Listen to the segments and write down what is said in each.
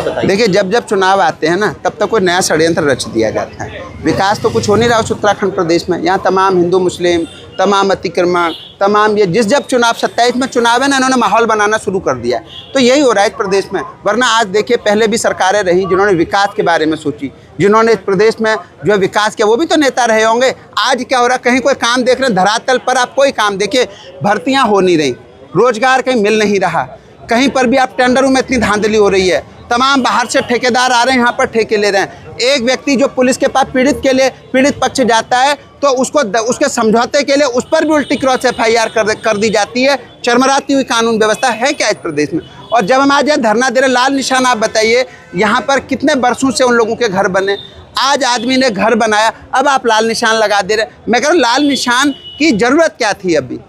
देखिए, जब जब चुनाव आते हैं ना, तब तक कोई नया षड्यंत्र रच दिया जाता है। विकास तो कुछ हो नहीं रहा उस उत्तराखंड प्रदेश में। यहाँ तमाम हिंदू मुस्लिम, तमाम अतिक्रमण, तमाम ये जब चुनाव 27 में चुनाव है ना, इन्होंने माहौल बनाना शुरू कर दिया। तो यही हो रहा है इस प्रदेश में। वरना आज देखिए, पहले भी सरकारें रहीं जिन्होंने विकास के बारे में सोची, जिन्होंने इस प्रदेश में जो विकास किया, वो भी तो नेता रहे होंगे। आज क्या हो रहा है, कहीं कोई काम देख रहे हैं धरातल पर, आप कोई काम देखिए, भर्तियाँ हो नहीं रही, रोजगार कहीं मिल नहीं रहा, कहीं पर भी आप टेंडरों में इतनी धांधली हो रही है। तमाम बाहर से ठेकेदार आ रहे हैं, यहाँ पर ठेके ले रहे हैं। एक व्यक्ति जो पुलिस के पास पीड़ित पक्ष जाता है तो उसके समझौते के लिए उस पर भी उल्टी क्रॉस FIR कर दी जाती है। चरमराती हुई कानून व्यवस्था है क्या इस प्रदेश में? और जब हम आज धरना दे रहे, लाल निशान, आप बताइए यहाँ पर कितने बरसों से उन लोगों के घर बने, आज आदमी ने घर बनाया, अब आप लाल निशान लगा दे रहे। मैं कह रहा हूँ, लाल निशान की ज़रूरत क्या थी? अभी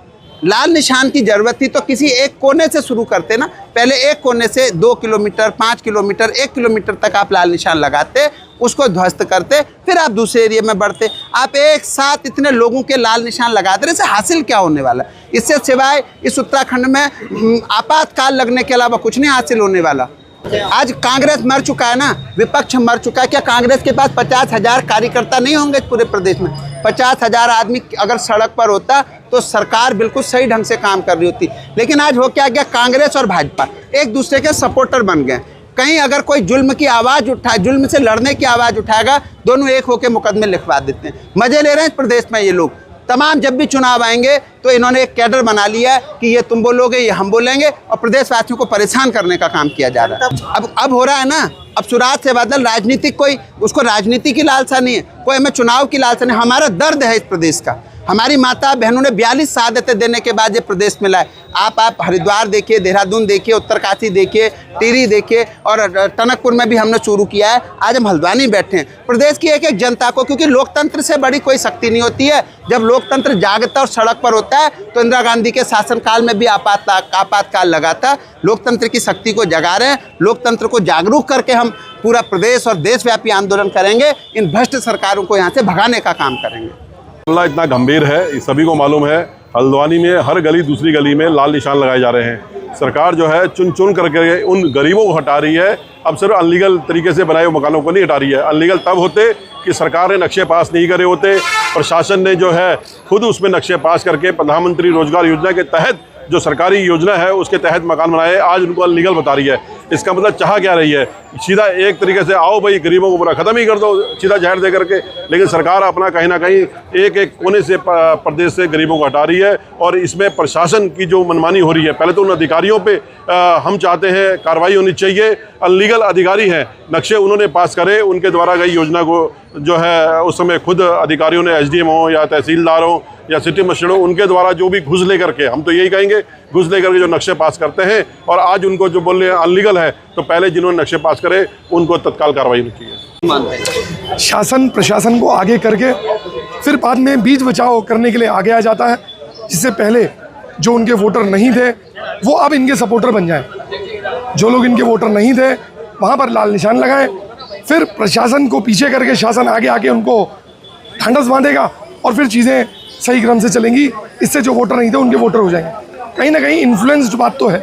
लाल निशान की ज़रूरत थी तो किसी एक कोने से शुरू करते ना। पहले एक कोने से 2 किलोमीटर, 5 किलोमीटर, 1 किलोमीटर तक आप लाल निशान लगाते, उसको ध्वस्त करते, फिर आप दूसरे एरिया में बढ़ते। आप एक साथ इतने लोगों के लाल निशान लगा दे रहे, इससे हासिल क्या होने वाला? इससे सिवाय इस उत्तराखंड में आपातकाल लगने के अलावा कुछ नहीं हासिल होने वाला। आज कांग्रेस मर चुका है ना, विपक्ष मर चुका है। क्या कांग्रेस के पास 50,000 कार्यकर्ता नहीं होंगे पूरे प्रदेश में? 50,000 आदमी अगर सड़क पर होता तो सरकार बिल्कुल सही ढंग से काम कर रही होती। लेकिन आज हो क्या गया, कांग्रेस और भाजपा एक दूसरे के सपोर्टर बन गए। कहीं अगर कोई जुल्म की आवाज़ उठाए, जुल्म से लड़ने की आवाज़ उठाएगा, दोनों एक होकर मुकदमे लिखवा देते हैं। मजे ले रहे हैं इस प्रदेश में ये लोग। तमाम जब भी चुनाव आएंगे तो इन्होंने एक कैडर बना लिया है कि ये तुम बोलोगे, ये हम बोलेंगे, और प्रदेशवासियों को परेशान करने का काम किया जा रहा है। अब हो रहा है ना, अब सुरात से बादल, राजनीतिक कोई उसको राजनीति की लालसा नहीं है, कोई हमें चुनाव की लालसा नहीं। हमारा दर्द है इस प्रदेश का। हमारी माता बहनों ने 42 शहादतें देने के बाद ये प्रदेश मिला है। आप हरिद्वार देखिए, देहरादून देखिए, उत्तरकाशी देखिए, टिहरी देखिए, और टनकपुर में भी हमने शुरू किया है। आज हम हल्द्वानी बैठे हैं। प्रदेश की एक एक जनता को, क्योंकि लोकतंत्र से बड़ी कोई शक्ति नहीं होती है। जब लोकतंत्र जागता और सड़क पर होता है तो इंदिरा गांधी के शासनकाल में भी आपातकाल लगा था। लोकतंत्र की शक्ति को जगा रहे हैं, लोकतंत्र को जागरूक करके हम पूरा प्रदेश और देशव्यापी आंदोलन करेंगे। इन भ्रष्ट सरकारों को यहाँ से भगाने का काम करेंगे। मामला इतना गंभीर है, ये सभी को मालूम है। हल्द्वानी में हर गली दूसरी गली में लाल निशान लगाए जा रहे हैं। सरकार जो है चुन चुन करके उन गरीबों को हटा रही है। अब सिर्फ अनलीगल तरीके से बनाए हुए मकानों को नहीं हटा रही है। अनलीगल तब होते कि सरकार ने नक्शे पास नहीं करे होते, प्रशासन ने जो है खुद उसमें नक्शे पास करके प्रधानमंत्री रोजगार योजना के तहत जो सरकारी योजना है उसके तहत मकान बनाए। आज उनको अनलीगल बता रही है। इसका मतलब चाह क्या रही है? सीधा एक तरीके से आओ भाई गरीबों को पूरा ख़त्म ही कर दो, सीधा जहर दे करके। लेकिन सरकार अपना कहीं ना कहीं एक एक कोने से प्रदेश से गरीबों को हटा रही है। और इसमें प्रशासन की जो मनमानी हो रही है, पहले तो उन अधिकारियों पे हम चाहते हैं कार्रवाई होनी चाहिए। अनलीगल अधिकारी हैं, नक्शे उन्होंने पास करे, उनके द्वारा गई योजना को जो है उस समय खुद अधिकारियों ने, SDM हो या तहसीलदार हो या सिटी मजिस्ट्रेट हो, उनके द्वारा जो भी घूस लेकर के, हम तो यही कहेंगे, घूस लेकर के जो नक्शे पास करते हैं और आज उनको जो बोल रहे हैं अनलीगल है, तो पहले जिन्होंने नक्शे पास करे उनको तत्काल कार्रवाई होनी चाहिए। शासन प्रशासन को आगे करके फिर बाद में बीच बचाव करने के लिए आगे आ जाता है, जिससे पहले जो उनके वोटर नहीं थे वो अब इनके सपोर्टर बन जाएं। जो लोग इनके वोटर नहीं थे वहाँ पर लाल निशान लगाएं, फिर प्रशासन को पीछे करके शासन आगे आके उनको ढांढस बांधेगा और फिर चीज़ें सही क्रम से चलेंगी। इससे जो वोटर नहीं थे उनके वोटर हो जाएंगे। कहीं ना कहीं इन्फ्लुएंस्ड बात तो है।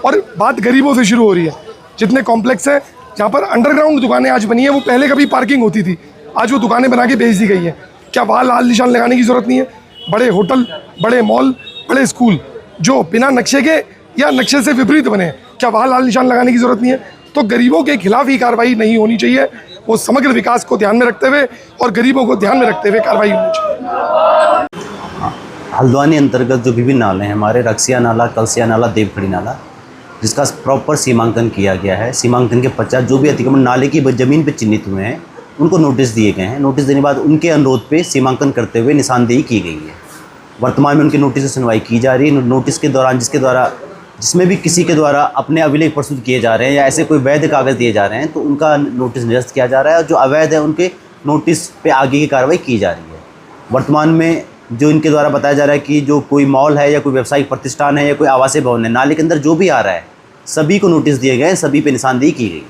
और बात गरीबों से शुरू हो रही है। जितने कॉम्प्लेक्स है जहाँ पर अंडरग्राउंड दुकानें आज बनी है, वो पहले कभी पार्किंग होती थी, आज वो दुकानें बना के बेच दी गई हैं। क्या वहाँ लाल निशान लगाने की ज़रूरत नहीं है? बड़े होटल, बड़े मॉल, बड़े स्कूल जो बिना नक्शे के या नक्शे से विपरीत बने, क्या वहाँ लाल निशान लगाने की ज़रूरत नहीं है? तो गरीबों के खिलाफ ही कार्रवाई नहीं होनी चाहिए। वो समग्र विकास को ध्यान में रखते हुए और गरीबों को ध्यान में रखते हुए कार्रवाई होनी चाहिए। हल्द्वानी अंतर्गत जो विभिन्न नाले हैं हमारे, रक्सिया नाला, कलसिया नाला, देवखड़ी नाला, जिसका प्रॉपर सीमांकन किया गया है। सीमांकन के पश्चात जो भी अतिक्रमण नाले की ज़मीन पर चिन्हित हुए हैं उनको नोटिस दिए गए हैं। नोटिस देने के बाद उनके अनुरोध पे सीमांकन करते हुए निशानदेही की गई है। वर्तमान में उनके नोटिस से सुनवाई की जा रही है। नोटिस के दौरान जिसमें भी किसी के द्वारा अपने अभिलेख प्रस्तुत किए जा रहे हैं या ऐसे कोई वैध कागज़ दिए जा रहे हैं तो उनका नोटिस निरस्त किया जा रहा है और जो अवैध है उनके नोटिस पे आगे की कार्रवाई की जा रही है। वर्तमान में जो इनके द्वारा बताया जा रहा है कि जो कोई मॉल है या कोई व्यावसायिक प्रतिष्ठान है या कोई आवासीय भवन है, नाले के अंदर जो भी आ रहा है सभी को नोटिस दिए गए, सभी पे निशानदेही की गई।